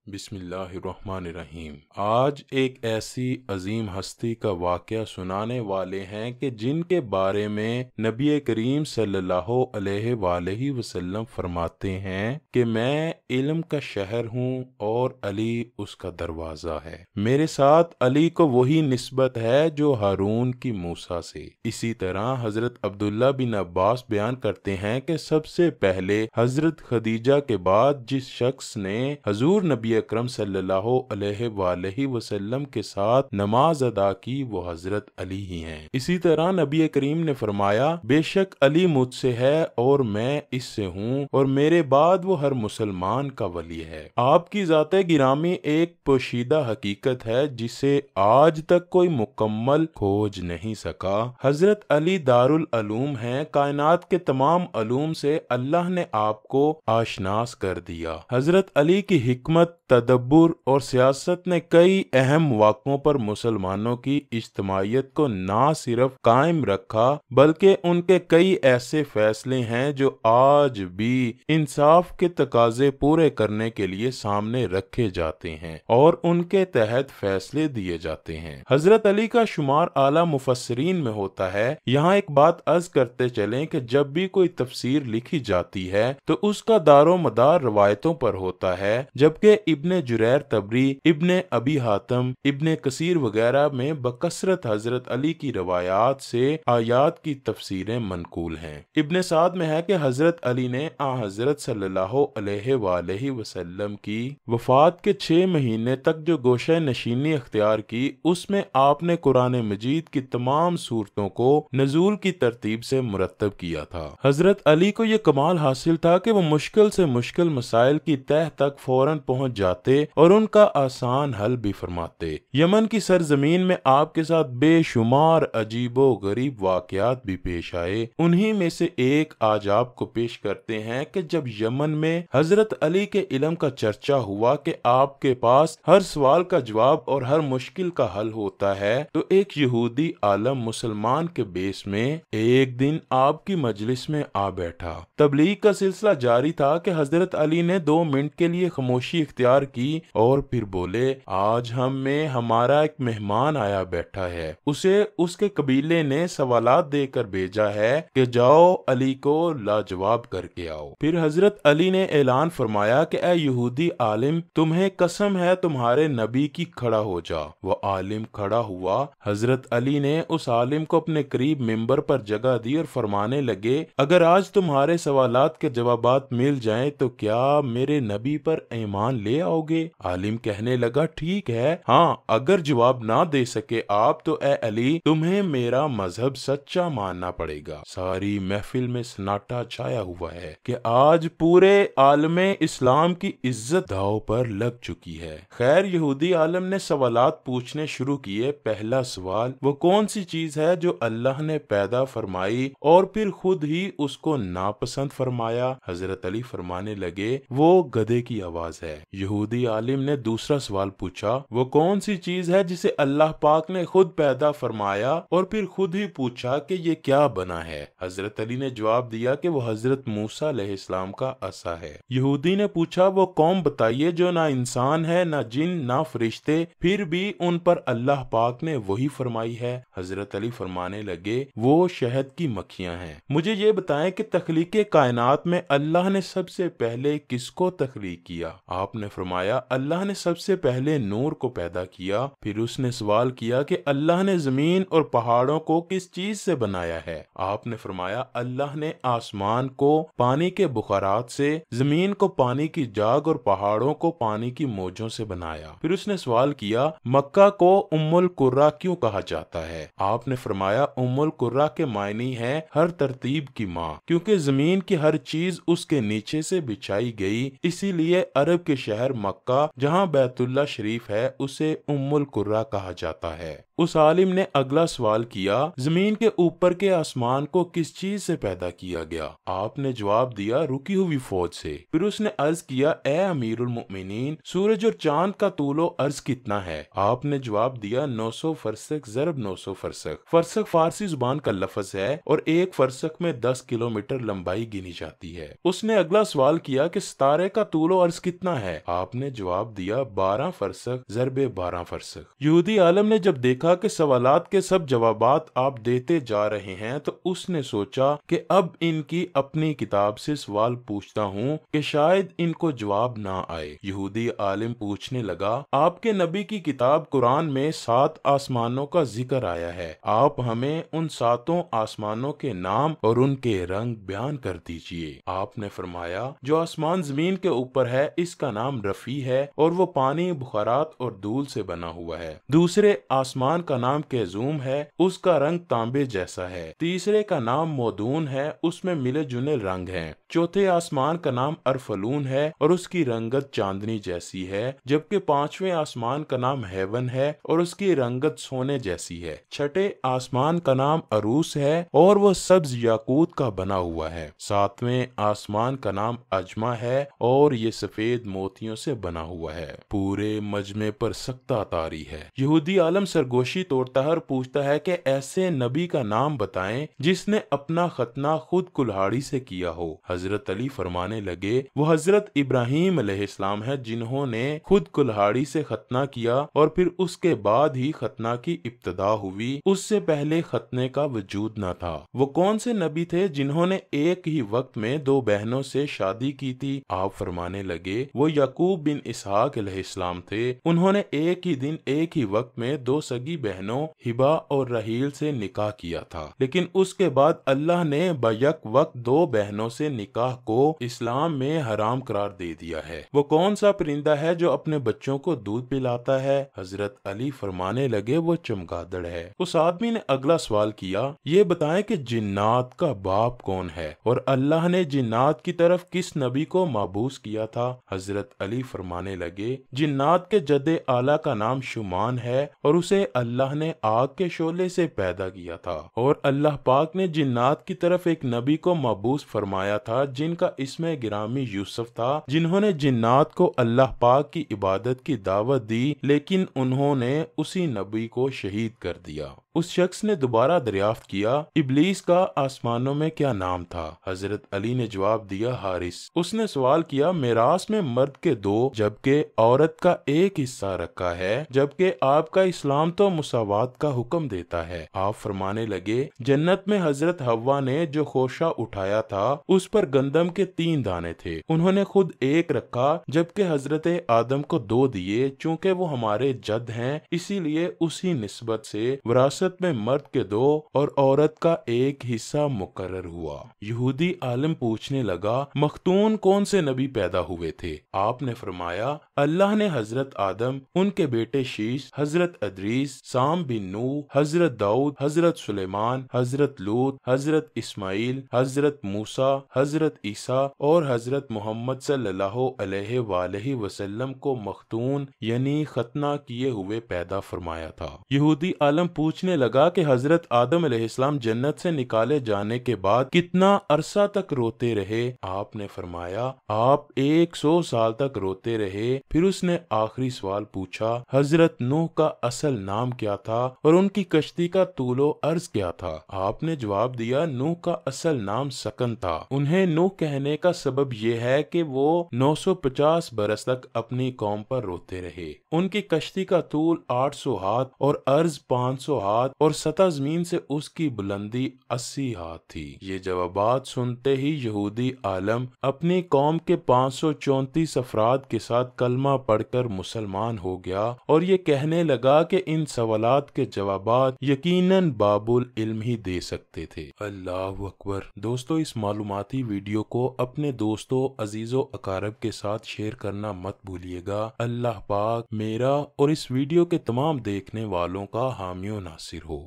बिस्मिल्लाहिर्रहमानिर्रहीम। आज एक ऐसी अजीम हस्ती का वाक़या सुनाने वाले हैं कि जिनके बारे में नबी करीम सल्लल्लाहु अलैहि वसल्लम फरमाते हैं कि मैं इल्म का शहर हूँ और अली उसका दरवाज़ा है। मेरे साथ अली को वही निस्बत है जो हारून की मूसा से। इसी तरह हज़रत अब्दुल्ला बिन अब्बास बयान करते हैं कि सबसे पहले हज़रत खदीजा के बाद जिस शख्स ने हजूर नबी अकरम सल्लल्लाहु अलैहि वसल्लम के साथ नमाज अदा की वो हजरत अली ही हैं। इसी तरह नबी करीम ने फरमाया, बेशक अली मुझसे है और मैं इससे हूँ और मेरे बाद वो हर मुसलमान का वली है। आपकी ज़ाते गिरामी एक पोशीदा हकीकत है जिसे आज तक कोई मुकम्मल खोज नहीं सका। हजरत अली दारुल अलूम हैं। कायनात के तमाम अलूम से अल्लाह ने आपको आशनास कर दिया। हजरत अली की हिकमत, तदब्बुर और सियासत ने कई अहम मौक़ों पर मुसलमानों की इज्तिमाइयत को ना सिर्फ कायम रखा बल्कि उनके कई ऐसे फैसले हैं जो आज भी इंसाफ के तकाजे पूरे करने के लिए सामने रखे जाते हैं और उनके तहत फैसले दिए जाते हैं। हजरत अली का शुमार आला मुफस्सिरीन में होता है। यहाँ एक बात अर्ज करते चलें कि जब भी कोई तफसीर लिखी जाती है तो उसका दारो मदार रवायतों पर होता है, जबकि इब्ने जुरैर तबरी, इब्ने अबी हातम, इब्ने कसीर वगैरह में बकसरत हजरत अली की रवायात से आयात की तफसीरें मनकूल हैं। इब्ने साद में है कि हजरत अली ने हजरत सल्लल्लाहु अलैहि वसल्लम की वफात के 6 महीने तक जो गोशे नशीनी अख्तियार की उसमें आपने कुरान मजीद की तमाम सूरतों को नजूल की तरतीब से मुरतब किया था। हजरत अली को यह कमाल हासिल था कि वो मुश्किल से मुश्किल मसाइल की तह तक फौरन पहुंच जाते और उनका आसान हल भी फरमाते। यमन की सरजमीन में आपके साथ बेशुमार अजीबो गरीब वाकयात भी पेश आए। उन्हीं में से एक आज आपको पेश करते हैं कि जब यमन में हजरत अली के इल्म का चर्चा हुआ कि आपके पास हर सवाल का जवाब और हर मुश्किल का हल होता है, तो एक यहूदी आलम मुसलमान के बेस में एक दिन आपकी मजलिस में आ बैठा। तबलीग का सिलसिला जारी था कि हजरत अली ने 2 मिनट के लिए खामोशी इख्तियार की और फिर बोले, आज हम में हमारा एक मेहमान आया बैठा है। उसे उसके कबीले ने सवालात देकर भेजा है कि जाओ अली को लाजवाब करके आओ। फिर हजरत अली ने ऐलान फरमाया कि ए यहूदी आलिम, तुम्हें कसम है तुम्हारे नबी की, खड़ा हो जा। वो आलिम खड़ा हुआ। हजरत अली ने उस आलिम को अपने करीब मिंबर पर जगह दी और फरमाने लगे, अगर आज तुम्हारे सवालात के जवाबात मिल जाएं तो क्या मेरे नबी पर ईमान ले आओगे? आलिम कहने लगा, ठीक है, हाँ, अगर जवाब ना दे सके आप तो ए अली तुम्हें मेरा मजहब सच्चा मानना पड़ेगा। सारी महफिल में सन्नाटा छाया हुआ है कि आज पूरे आलमे इस्लाम की इज्जत दांव पर लग चुकी है। खैर, यहूदी आलम ने सवालात पूछने शुरू किए। पहला सवाल, वो कौन सी चीज है जो अल्लाह ने पैदा फरमाई और फिर खुद ही उसको नापसंद फरमाया? हजरत अली फरमाने लगे, वो गधे की आवाज है। यहूदी आलिम ने दूसरा सवाल पूछा, वो कौन सी चीज है जिसे अल्लाह पाक ने खुद पैदा फरमाया और फिर खुद ही पूछा कि ये क्या बना है? हजरत अली ने जवाब दिया कि वो हजरत मूसा अलैहिस्सलाम का असा है। यहूदी ने पूछा, वो कौम बताइए जो ना इंसान है, ना जिन, ना फरिश्ते, फिर भी उन पर अल्लाह पाक ने वही फरमाई है? हजरत अली फरमाने लगे, वो शहद की मक्खियां हैं। मुझे ये बताएं कि तख्लीके कायनात में अल्लाह ने सबसे पहले किसको तख्लीक किया? आपने फरमाया, अल्लाह ने सबसे पहले नूर को पैदा किया। फिर उसने सवाल किया कि अल्लाह ने जमीन और पहाड़ों को किस चीज से बनाया है? आपने फरमाया, अल्लाह ने आसमान को पानी के बुखारात से, जमीन को पानी की जाग और पहाड़ों को पानी की मौजों से बनाया। फिर उसने सवाल किया, मक्का को उम्मुल कुर्रा क्यों कहा जाता है? आपने फरमाया, उम्मुल कुर्रा के मायने है हर तरतीब की माँ, क्योंकि जमीन की हर चीज उसके नीचे से बिछाई गई, इसीलिए अरब के शहर मक्का जहाँ बैतुल्ला शरीफ है उसे उम्मुल कुर्रा कहा जाता है। उस आलिम ने अगला सवाल किया, जमीन के ऊपर के आसमान को किस चीज से पैदा किया गया? आपने जवाब दिया, रुकी हुई फौज से। फिर उसने अर्ज किया, ए अमीरुल मोमिनीन, सूरज और चांद का तूलो अर्ज कितना है? आपने जवाब दिया, 900 फरसख ज़रब 900 फरसख। फरसख फारसी जुबान का लफ्ज है और एक फरसख में 10 किलोमीटर लंबाई गिनी जाती है। उसने अगला सवाल किया कि सितारे का तूलो अर्ज कितना है? आपने जवाब दिया, 12 फरसख ज़रबे 12 फरसख। यहूदी आलम ने जब देखा कि सवालात के सब जवाबात आप देते जा रहे हैं तो उसने सोचा कि अब इनकी अपनी किताब से सवाल पूछता हूँ कि शायद इनको जवाब ना आए। यहूदी आलिम पूछने लगा, आपके नबी की किताब कुरान में 7 आसमानों का जिक्र आया है, आप हमें उन 7 आसमानों के नाम और उनके रंग बयान कर दीजिए। आपने फरमाया, जो आसमान जमीन के ऊपर है इसका नाम रफी है और वो पानी, बुखारात और धूल से बना हुआ है। दूसरे आसमान का नाम केजूम है, उसका रंग तांबे जैसा है। तीसरे का नाम मोदून है, उसमें मिले जुले रंग हैं। चौथे आसमान का नाम अरफलून है और उसकी रंगत चांदनी जैसी है। जबकि 5वें आसमान का नाम हेवन है और उसकी रंगत सोने जैसी है। छठे आसमान का नाम अरूस है और वो सब्ज याकूत का बना हुआ है। 7वें आसमान का नाम अजमा है और ये सफेद मोतियों से बना हुआ है। पूरे मजमे पर सख्ता तारी है। यहूदी आलम सरगोशी तोड़ता है और पूछता है कि ऐसे नबी का नाम बताएं जिसने अपना खतना खुद कुल्हाड़ी से किया हो। हजरत अली फरमाने लगे, वो हजरत इब्राहीम अलैहिस्सलाम है जिन्होंने खुद कुल्हाड़ी से खतना किया और फिर उसके बाद ही खतना की इब्तिदा हुई, उससे पहले खतने का वजूद न था। वो कौन से नबी थे जिन्होंने एक ही वक्त में 2 बहनों से शादी की थी? आप फरमाने लगे, वो याकूब बिन इसहाक अलैहिस्सलाम थे। उन्होंने एक ही दिन एक ही वक्त में 2 सगी बहनों हिबा और रहील से निकाह किया था, लेकिन उसके बाद अल्लाह ने बैक वक्त 2 बहनों से निकाह को इस्लाम में हराम करार दे दिया है। वो कौन सा परिंदा है जो अपने बच्चों को दूध पिलाता है? हजरत अली फरमाने लगे, वो चमगादड़ है। उस आदमी ने अगला सवाल किया, ये बताएं कि जिन्नात का बाप कौन है और अल्लाह ने जिन्नात की तरफ किस नबी को माबूस किया था? हजरत अली फरमाने लगे, जिन्नात के जदे आला का नाम शुमान है और उसे अल्लाह ने आग के शोले से पैदा किया था और अल्लाह पाक ने जिन्नात की तरफ एक नबी को माबूस फरमाया था जिनका इसमें गिरामी यूसुफ था, जिन्होंने जिन्नात को अल्लाह पाक की इबादत की दावत दी लेकिन उन्होंने उसी नबी को शहीद कर दिया। उस शख्स ने दोबारा दरियाफ्त किया, इब्लीस का आसमानों में क्या नाम था? हजरत अली ने जवाब दिया, हारिस। उसने सवाल किया, मेरास में मर्द के 2 जबकि औरत का 1 हिस्सा रखा है, जबकि आपका इस्लाम तो मुसावात का हुक्म देता है। आप फरमाने लगे, जन्नत में हजरत हव्वा ने जो खोशा उठाया था उस पर गंदम के 3 दाने थे, उन्होंने खुद 1 रखा जबकि हजरत आदम को 2 दिए। चूँकि वो हमारे जद हैं इसीलिए उसी निस्बत से विरासत में मर्द के 2 और औरत का 1 हिस्सा मुकर्रर हुआ। यहूदी आलिम पूछने लगा, मख्तून कौन से नबी पैदा हुए थे? आपने फरमाया, अल्लाह ने हजरत आदम, उनके बेटे शीश, हजरत अदरीस, साम बिन नूह, हजरत दाऊद, हजरत सुलेमान, हजरत लूत, हजरत इस्माइल, हजरत मूसा, हजरत ईसा और हजरत मोहम्मद सल्लल्लाहु अलैहि वसल्लम को मख्तून यानी खतना किए हुए पैदा फरमाया था। यहूदी आलम पूछने लगा कि हजरत आदम अलैहिस्सलाम जन्नत से निकाले जाने के बाद कितना अरसा तक रोते रहे? आपने फरमाया, आप 100 साल तक रोते रहे। फिर उसने आखिरी सवाल पूछा, हजरत नूह का असल नाम क्या था और उनकी कश्ती का तूलो अर्ज क्या था? आपने जवाब दिया, नूह का असल नाम सकन था। उन्हें नूह कहने का सबब यह है कि वो 950 बरस तक अपनी कौम पर रोते रहे। उनकी कश्ती का तूल 800 हाथ और अर्ज 500 हाथ और सतह जमीन से उसकी बुलंदी 80 हाथ थी। ये जवाबात सुनते ही यहूदी आलम अपनी कौम के 534 अफराद के साथ कलमा पढ़कर मुसलमान हो गया और ये कहने लगा कि इन सवालात के जवाबात यकीनन बाबुल इल्म ही दे सकते थे। अल्लाह अकबर। दोस्तों, इस मालूमाती वीडियो को अपने दोस्तों, अजीजों, अकारब के साथ शेयर करना मत भूलिएगा। अल्लाह पाक मेरा और इस वीडियो के तमाम देखने वालों का हामी और नासिर हो।